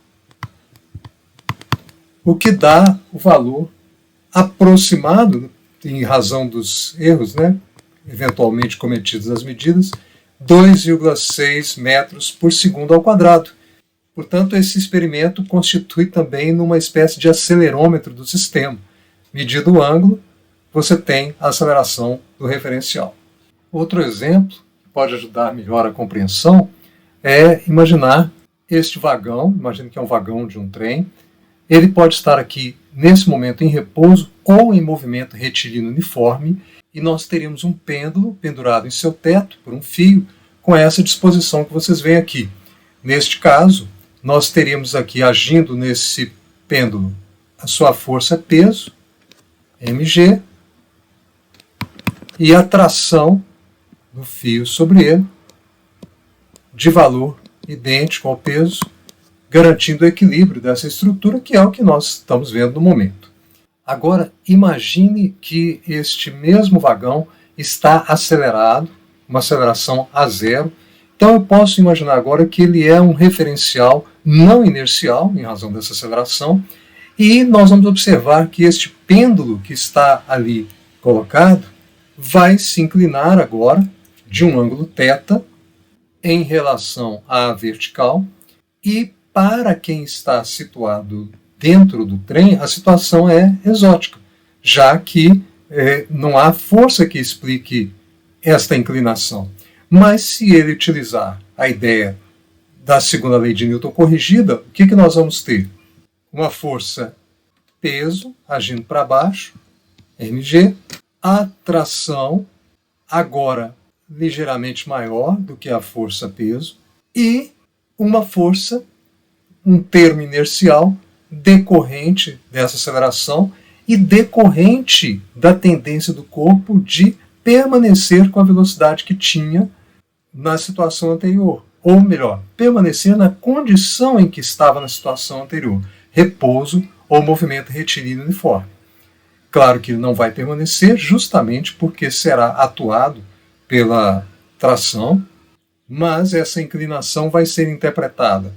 o que dá o valor aproximado, em razão dos erros, né, eventualmente cometidos nas medidas, 2,6 metros por segundo ao quadrado. Portanto, esse experimento constitui também uma espécie de acelerômetro do sistema. Medido o ângulo, você tem a aceleração do referencial. Outro exemplo, que pode ajudar melhor a compreensão, é imaginar este vagão, imagine que é um vagão de um trem, ele pode estar aqui, nesse momento, em repouso ou em movimento retilíneo uniforme, e nós teríamos um pêndulo pendurado em seu teto por um fio, com essa disposição que vocês veem aqui. Neste caso, nós teríamos aqui, agindo nesse pêndulo, a sua força peso, mg, e a tração do fio sobre ele, de valor idêntico ao peso, garantindo o equilíbrio dessa estrutura, que é o que nós estamos vendo no momento. Agora, imagine que este mesmo vagão está acelerado, uma aceleração a zero. Então eu posso imaginar agora que ele é um referencial não inercial, em razão dessa aceleração, e nós vamos observar que este pêndulo que está ali colocado vai se inclinar agora de um ângulo θ em relação à vertical, e para quem está situado dentro do trem, a situação é exótica, já que não há força que explique esta inclinação. Mas se ele utilizar a ideia da segunda lei de Newton corrigida, o que nós vamos ter? Uma força peso agindo para baixo, mg, a tração agora ligeiramente maior do que a força peso, e uma força, um termo inercial, decorrente dessa aceleração e decorrente da tendência do corpo de permanecer com a velocidade que tinha na situação anterior. Ou melhor, permanecer na condição em que estava na situação anterior, repouso ou movimento retilíneo uniforme. Claro que ele não vai permanecer justamente porque será atuado pela tração, mas essa inclinação vai ser interpretada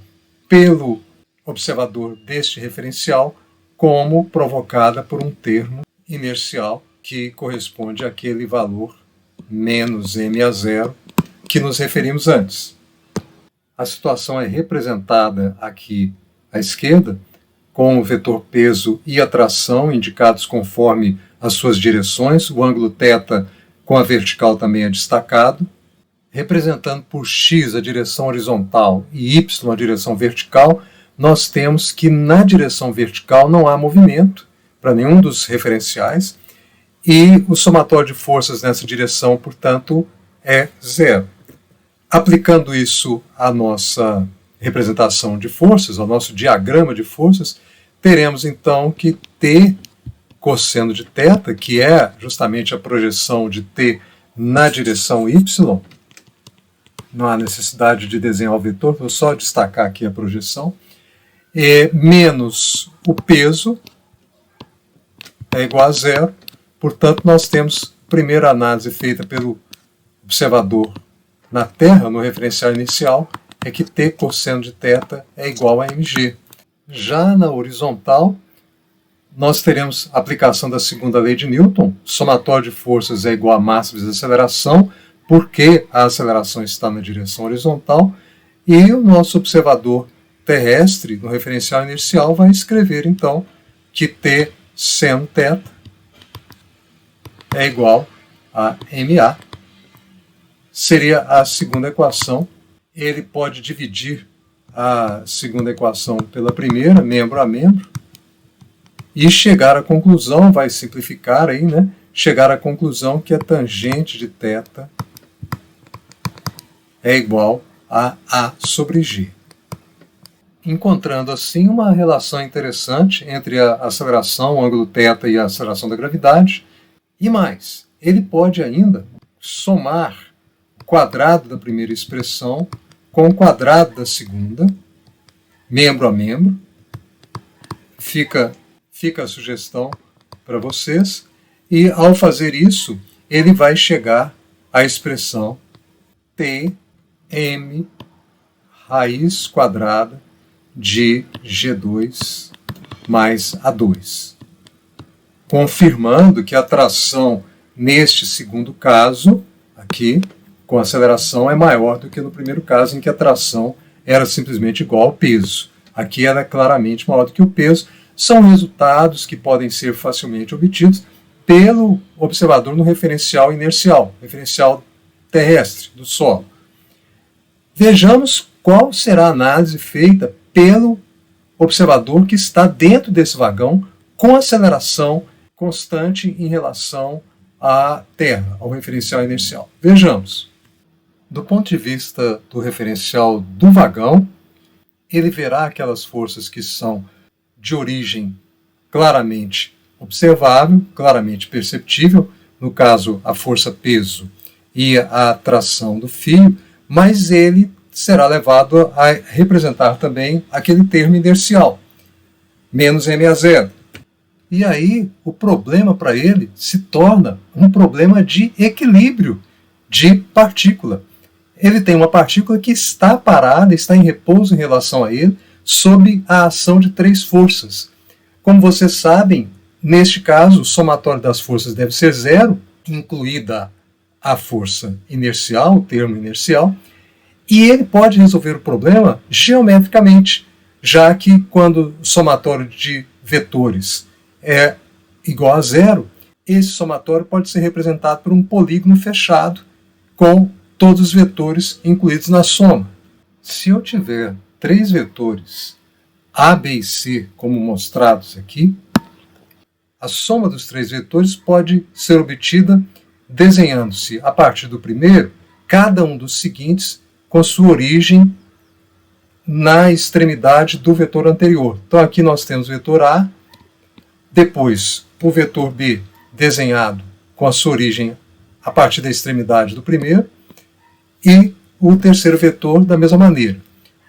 pelo observador deste referencial como provocada por um termo inercial que corresponde àquele valor menos m a zero que nos referimos antes. A situação é representada aqui à esquerda com o vetor peso e a tração indicados conforme as suas direções, o ângulo θ com a vertical também é destacado, representando por x a direção horizontal e y a direção vertical. Nós temos que na direção vertical não há movimento para nenhum dos referenciais e o somatório de forças nessa direção, portanto, é zero. Aplicando isso à nossa representação de forças, ao nosso diagrama de forças, teremos então que T cosseno de θ, que é justamente a projeção de T na direção y, não há necessidade de desenhar o vetor, vou só destacar aqui a projeção, menos o peso é igual a zero. Portanto, nós temos a primeira análise feita pelo observador na Terra, no referencial inicial, é que T cosseno de θ é igual a mg. Já na horizontal, nós teremos a aplicação da segunda lei de Newton, somatório de forças é igual a massa vezes aceleração, porque a aceleração está na direção horizontal, e o nosso observador terrestre, no referencial inicial, vai escrever, então, que T seno θ é igual a ma. Seria a segunda equação. Ele pode dividir a segunda equação pela primeira, membro a membro, e chegar à conclusão, vai simplificar aí, né? Chegar à conclusão que a tangente de θ é igual a A sobre G. encontrando assim uma relação interessante entre a aceleração, o ângulo θ e a aceleração da gravidade. E mais, ele pode ainda somar o quadrado da primeira expressão com o quadrado da segunda, membro a membro. Fica a sugestão para vocês. E ao fazer isso, ele vai chegar à expressão Tm raiz quadrada de G2 mais A2. Confirmando que a tração neste segundo caso, aqui, com aceleração, é maior do que no primeiro caso, em que a tração era simplesmente igual ao peso. Aqui ela é claramente maior do que o peso. São resultados que podem ser facilmente obtidos pelo observador no referencial inercial, referencial terrestre do solo. Vejamos qual será a análise feita pelo observador que está dentro desse vagão com aceleração constante em relação à Terra, ao referencial inercial. Vejamos. Do ponto de vista do referencial do vagão, ele verá aquelas forças que são de origem claramente observável, claramente perceptível, no caso a força-peso e a tração do fio, mas ele será levado a representar também aquele termo inercial, menos ma0. E aí o problema para ele se torna um problema de equilíbrio de partícula. Ele tem uma partícula que está parada, está em repouso em relação a ele, sob a ação de três forças. Como vocês sabem, neste caso, o somatório das forças deve ser zero, incluída a força inercial, o termo inercial, e ele pode resolver o problema geometricamente, já que quando o somatório de vetores é igual a zero, esse somatório pode ser representado por um polígono fechado com todos os vetores incluídos na soma. Se eu tiver três vetores A, B e C, como mostrados aqui, a soma dos três vetores pode ser obtida desenhando-se, a partir do primeiro, cada um dos seguintes com sua origem na extremidade do vetor anterior. Então aqui nós temos o vetor A, depois o vetor B desenhado com a sua origem a partir da extremidade do primeiro, e o terceiro vetor da mesma maneira.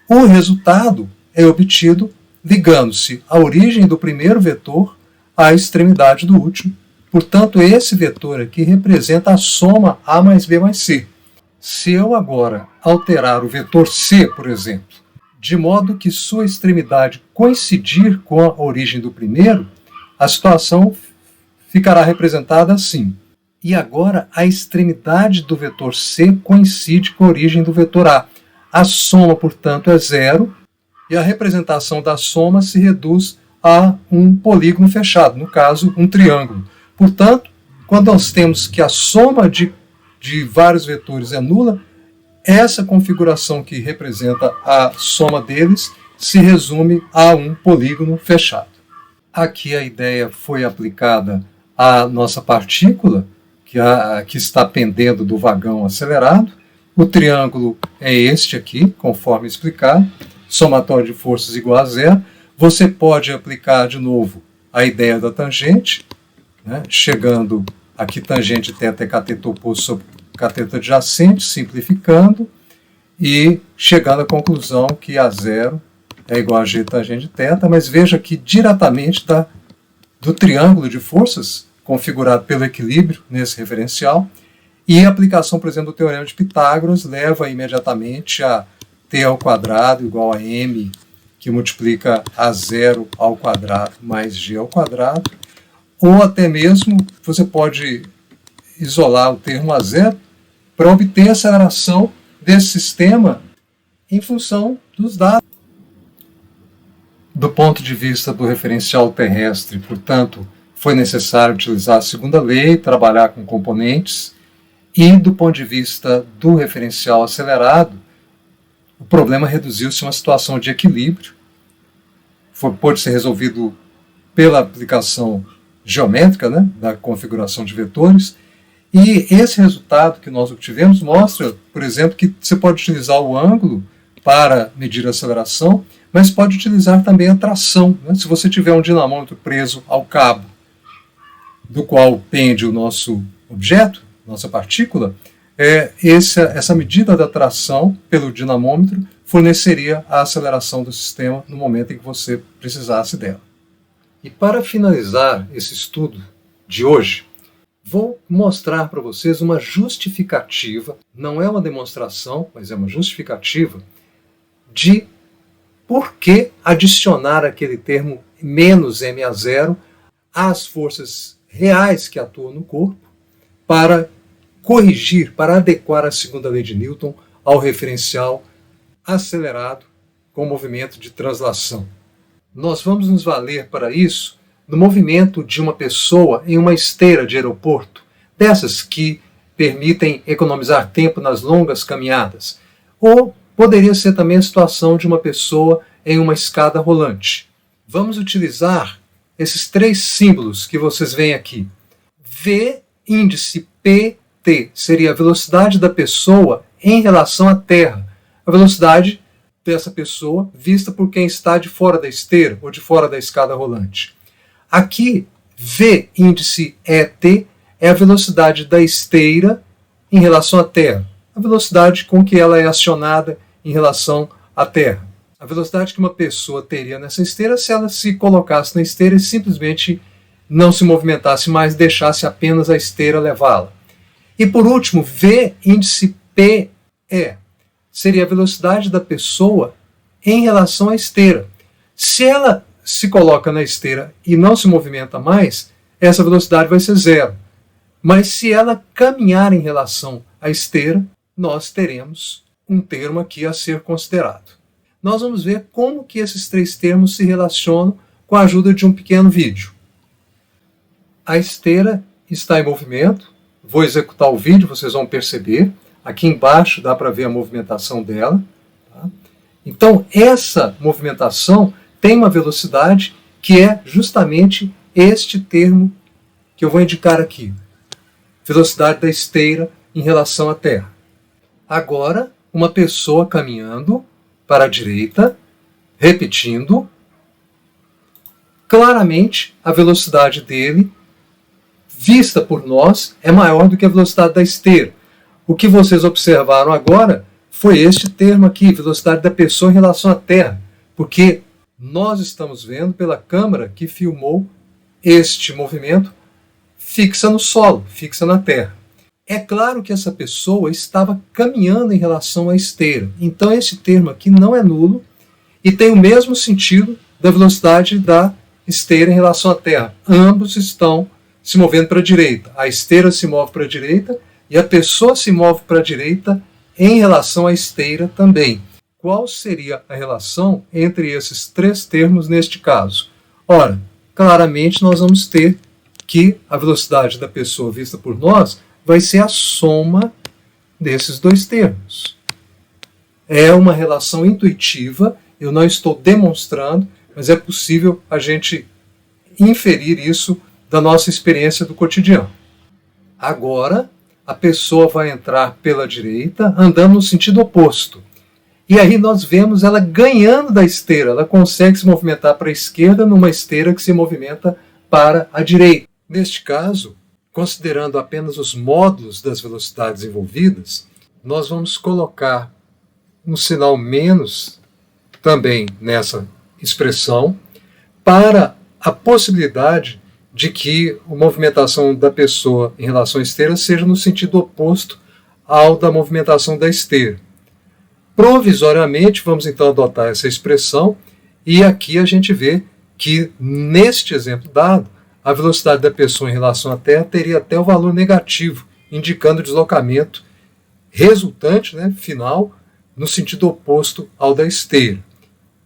O resultado é obtido ligando-se a origem do primeiro vetor à extremidade do último. Portanto, esse vetor aqui representa a soma A mais B mais C. Se eu agora alterar o vetor C, por exemplo, de modo que sua extremidade coincidir com a origem do primeiro, a situação ficará representada assim. E agora a extremidade do vetor C coincide com a origem do vetor A. A soma, portanto, é zero, e a representação da soma se reduz a um polígono fechado, no caso, um triângulo. Portanto, quando nós temos que a soma de vários vetores é nula, essa configuração que representa a soma deles se resume a um polígono fechado. Aqui a ideia foi aplicada à nossa partícula, que está pendendo do vagão acelerado. O triângulo é este aqui, conforme explicado, somatório de forças igual a zero. Você pode aplicar de novo a ideia da tangente, né, chegando aqui tangente θ é cateto oposto sobre cateto adjacente, simplificando, e chegando à conclusão que A0 é igual a G tangente θ, mas veja que diretamente do triângulo de forças, configurado pelo equilíbrio nesse referencial, e a aplicação, por exemplo, do teorema de Pitágoras leva imediatamente a t ao quadrado igual a m, que multiplica A0 ao quadrado mais g ao quadrado, ou até mesmo você pode isolar o termo A0 para obter a aceleração desse sistema em função dos dados. Do ponto de vista do referencial terrestre, portanto, foi necessário utilizar a segunda lei, trabalhar com componentes, e do ponto de vista do referencial acelerado, o problema reduziu-se a uma situação de equilíbrio, pôde ser resolvido pela aplicação geométrica, né, da configuração de vetores, e esse resultado que nós obtivemos mostra, por exemplo, que você pode utilizar o ângulo para medir a aceleração, mas pode utilizar também a tração, né? Se você tiver um dinamômetro preso ao cabo do qual pende o nosso objeto, nossa partícula, essa medida da tração pelo dinamômetro forneceria a aceleração do sistema no momento em que você precisasse dela. E para finalizar esse estudo de hoje, vou mostrar para vocês uma justificativa, não é uma demonstração, mas é uma justificativa, de por que adicionar aquele termo menos MA0 às forças reais que atuam no corpo para corrigir, para adequar a segunda lei de Newton ao referencial acelerado com movimento de translação. Nós vamos nos valer para isso do movimento de uma pessoa em uma esteira de aeroporto, dessas que permitem economizar tempo nas longas caminhadas, ou poderia ser também a situação de uma pessoa em uma escada rolante. Vamos utilizar esses três símbolos que vocês veem aqui. V, índice PT, seria a velocidade da pessoa em relação à Terra. A velocidade dessa pessoa vista por quem está de fora da esteira ou de fora da escada rolante. Aqui, V, índice ET, é a velocidade da esteira em relação à Terra. A velocidade com que ela é acionada em relação à Terra. A velocidade que uma pessoa teria nessa esteira se ela se colocasse na esteira e simplesmente não se movimentasse mais, deixasse apenas a esteira levá-la. E por último, V, índice PE, seria a velocidade da pessoa em relação à esteira. Se ela se coloca na esteira e não se movimenta mais, essa velocidade vai ser zero. Mas se ela caminhar em relação à esteira, nós teremos um termo aqui a ser considerado. Nós vamos ver como que esses três termos se relacionam com a ajuda de um pequeno vídeo. A esteira está em movimento. Vou executar o vídeo, vocês vão perceber. Aqui embaixo dá para ver a movimentação dela. Tá? Então, essa movimentação tem uma velocidade que é justamente este termo que eu vou indicar aqui. Velocidade da esteira em relação à Terra. Agora, uma pessoa caminhando para a direita, repetindo, claramente a velocidade dele, vista por nós, é maior do que a velocidade da esteira. O que vocês observaram agora foi este termo aqui, velocidade da pessoa em relação à Terra, porque nós estamos vendo pela câmera que filmou este movimento fixa no solo, fixa na Terra. É claro que essa pessoa estava caminhando em relação à esteira, então esse termo aqui não é nulo e tem o mesmo sentido da velocidade da esteira em relação à Terra. Ambos estão se movendo para a direita. A esteira se move para a direita e a pessoa se move para a direita em relação à esteira também. Qual seria a relação entre esses três termos neste caso? Ora, claramente nós vamos ter que a velocidade da pessoa vista por nós vai ser a soma desses dois termos. É uma relação intuitiva, eu não estou demonstrando, mas é possível a gente inferir isso da nossa experiência do cotidiano. Agora, a pessoa vai entrar pela direita, andando no sentido oposto. E aí nós vemos ela ganhando da esteira, ela consegue se movimentar para a esquerda numa esteira que se movimenta para a direita. Neste caso, considerando apenas os módulos das velocidades envolvidas, nós vamos colocar um sinal menos também nessa expressão para a possibilidade de que a movimentação da pessoa em relação à esteira seja no sentido oposto ao da movimentação da esteira. Provisoriamente, vamos então adotar essa expressão e aqui a gente vê que, neste exemplo dado, a velocidade da pessoa em relação à Terra teria até o valor negativo, indicando o deslocamento resultante, final, no sentido oposto ao da esteira.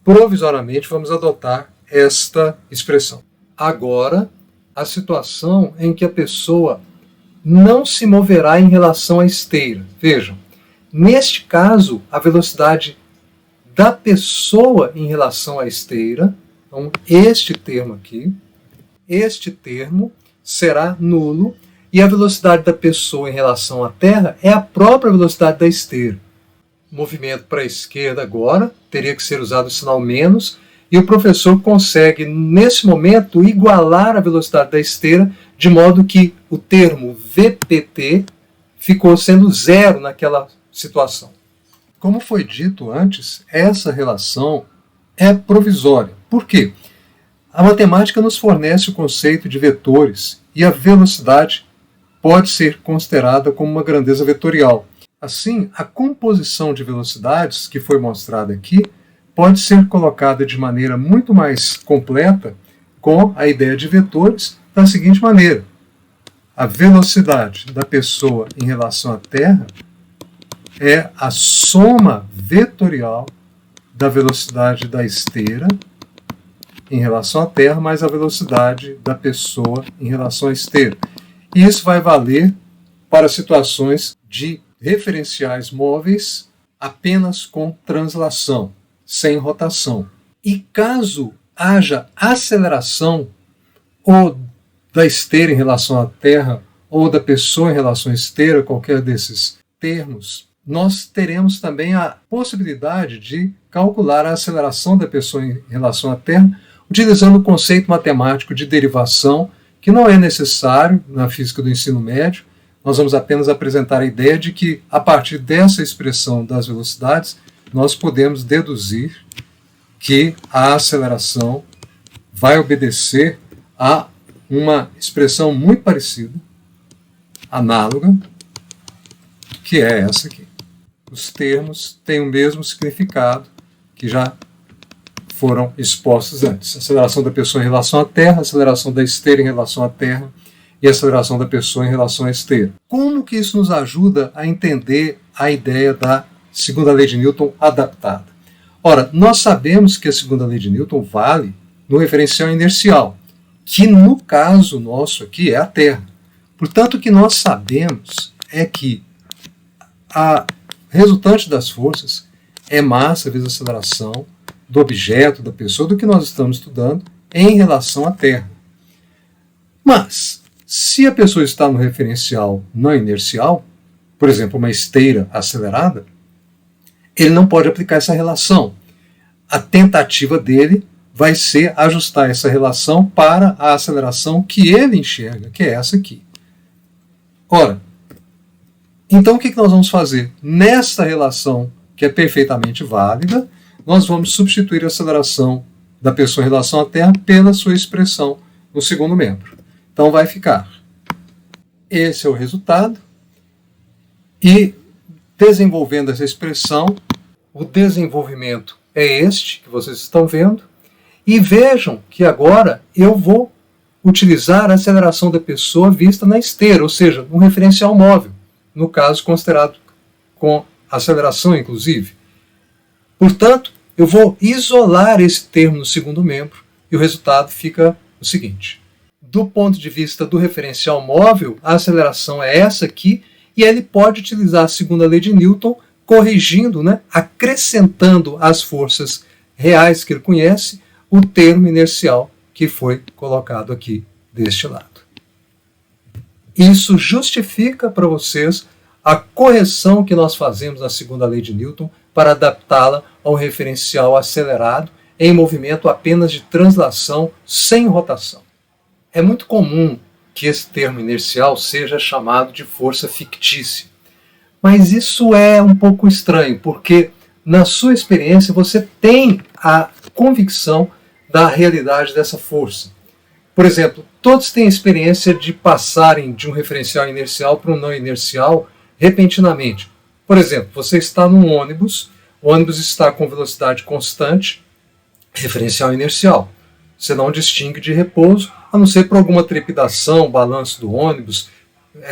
Provisoriamente, vamos adotar esta expressão. Agora, a situação em que a pessoa não se moverá em relação à esteira. Vejam, neste caso, a velocidade da pessoa em relação à esteira, então este termo aqui, este termo será nulo e a velocidade da pessoa em relação à Terra é a própria velocidade da esteira. movimento para a esquerda agora, teria que ser usado o sinal menos, e o professor consegue, nesse momento, igualar a velocidade da esteira, de modo que o termo VPT ficou sendo zero naquela situação. Como foi dito antes, essa relação é provisória. Por quê? A matemática nos fornece o conceito de vetores e a velocidade pode ser considerada como uma grandeza vetorial. Assim, a composição de velocidades que foi mostrada aqui pode ser colocada de maneira muito mais completa com a ideia de vetores da seguinte maneira: a velocidade da pessoa em relação à Terra é a soma vetorial da velocidade da esteira em relação à Terra mais a velocidade da pessoa em relação à esteira. E isso vai valer para situações de referenciais móveis apenas com translação, sem rotação. E caso haja aceleração ou da esteira em relação à Terra ou da pessoa em relação à esteira, qualquer desses termos, nós teremos também a possibilidade de calcular a aceleração da pessoa em relação à Terra utilizando o conceito matemático de derivação, que não é necessário na física do ensino médio. Nós vamos apenas apresentar a ideia de que, a partir dessa expressão das velocidades, nós podemos deduzir que a aceleração vai obedecer a uma expressão muito parecida, análoga, que é essa aqui. Os termos têm o mesmo significado que já foram expostos antes. Aceleração da pessoa em relação à Terra, aceleração da esteira em relação à Terra e aceleração da pessoa em relação à esteira. Como que isso nos ajuda a entender a ideia da segunda lei de Newton adaptada? Ora, nós sabemos que a segunda lei de Newton vale no referencial inercial, que no caso nosso aqui é a Terra. Portanto, o que nós sabemos é que a resultante das forças é massa vezes aceleração do objeto, da pessoa, do que nós estamos estudando em relação à Terra. Mas, se a pessoa está no referencial não inercial, por exemplo, uma esteira acelerada, ele não pode aplicar essa relação. A tentativa dele vai ser ajustar essa relação para a aceleração que ele enxerga, que é essa aqui. Ora, então o que nós vamos fazer? Nesta relação, que é perfeitamente válida, nós vamos substituir a aceleração da pessoa em relação à Terra pela sua expressão no segundo membro. Então vai ficar. Esse é o resultado. E desenvolvendo essa expressão, o desenvolvimento é este que vocês estão vendo. E vejam que agora eu vou utilizar a aceleração da pessoa vista na esteira, ou seja, um referencial móvel, no caso considerado com aceleração inclusive. Portanto, eu vou isolar esse termo no segundo membro e o resultado fica o seguinte. Do ponto de vista do referencial móvel, a aceleração é essa aqui e ele pode utilizar a segunda lei de Newton corrigindo, acrescentando às forças reais que ele conhece, o termo inercial que foi colocado aqui deste lado. Isso justifica para vocês a correção que nós fazemos na segunda lei de Newton para adaptá-la ao referencial acelerado em movimento apenas de translação sem rotação. É muito comum que esse termo inercial seja chamado de força fictícia. Mas isso é um pouco estranho, porque na sua experiência você tem a convicção da realidade dessa força. Por exemplo, todos têm experiência de passarem de um referencial inercial para um não inercial repentinamente. Por exemplo, você está num ônibus, o ônibus está com velocidade constante, referencial inercial. Você não distingue de repouso, a não ser por alguma trepidação, balanço do ônibus,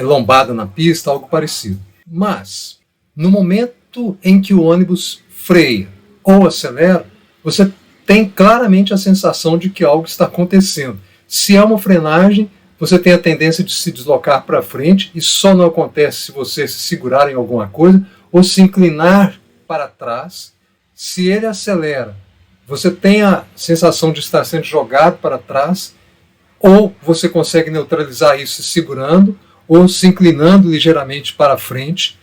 lombada na pista, algo parecido. Mas, no momento em que o ônibus freia ou acelera, você tem claramente a sensação de que algo está acontecendo. Se é uma frenagem, você tem a tendência de se deslocar para frente, e só não acontece se você se segurar em alguma coisa ou se inclinar para trás. Se ele acelera, você tem a sensação de estar sendo jogado para trás, ou você consegue neutralizar isso se segurando, ou se inclinando ligeiramente para frente.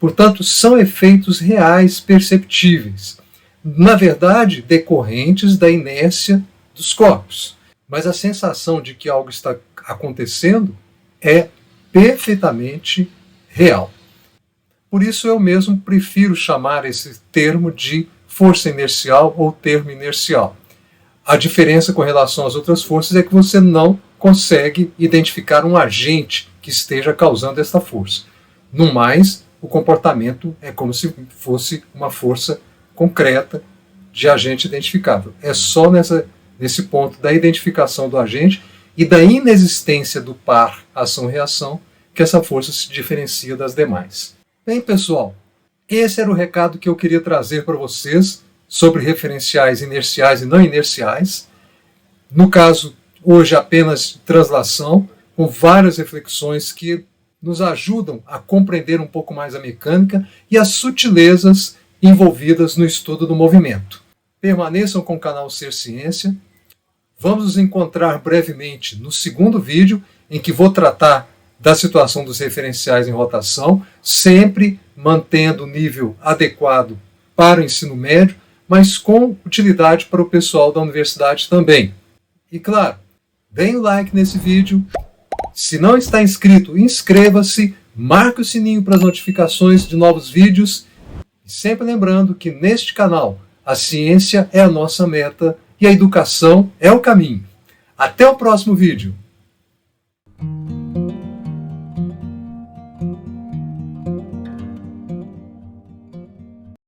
Portanto, são efeitos reais perceptíveis, na verdade, decorrentes da inércia dos corpos. Mas a sensação de que algo está acontecendo é perfeitamente real. Por isso eu mesmo prefiro chamar esse termo de força inercial ou termo inercial. A diferença com relação às outras forças é que você não consegue identificar um agente que esteja causando esta força. No mais, o comportamento é como se fosse uma força concreta de agente identificável. É só nesse ponto da identificação do agente e da inexistência do par ação-reação que essa força se diferencia das demais. Bem, pessoal, esse era o recado que eu queria trazer para vocês sobre referenciais inerciais e não inerciais. No caso, hoje apenas translação, com várias reflexões que nos ajudam a compreender um pouco mais a mecânica e as sutilezas envolvidas no estudo do movimento. Permaneçam com o canal Ser Ciência. Vamos nos encontrar brevemente no segundo vídeo, em que vou tratar da situação dos referenciais em rotação, sempre mantendo o nível adequado para o ensino médio, mas com utilidade para o pessoal da universidade também. E claro, deem o like nesse vídeo. Se não está inscrito, inscreva-se, marque o sininho para as notificações de novos vídeos. E sempre lembrando que neste canal a ciência é a nossa meta e a educação é o caminho. Até o próximo vídeo!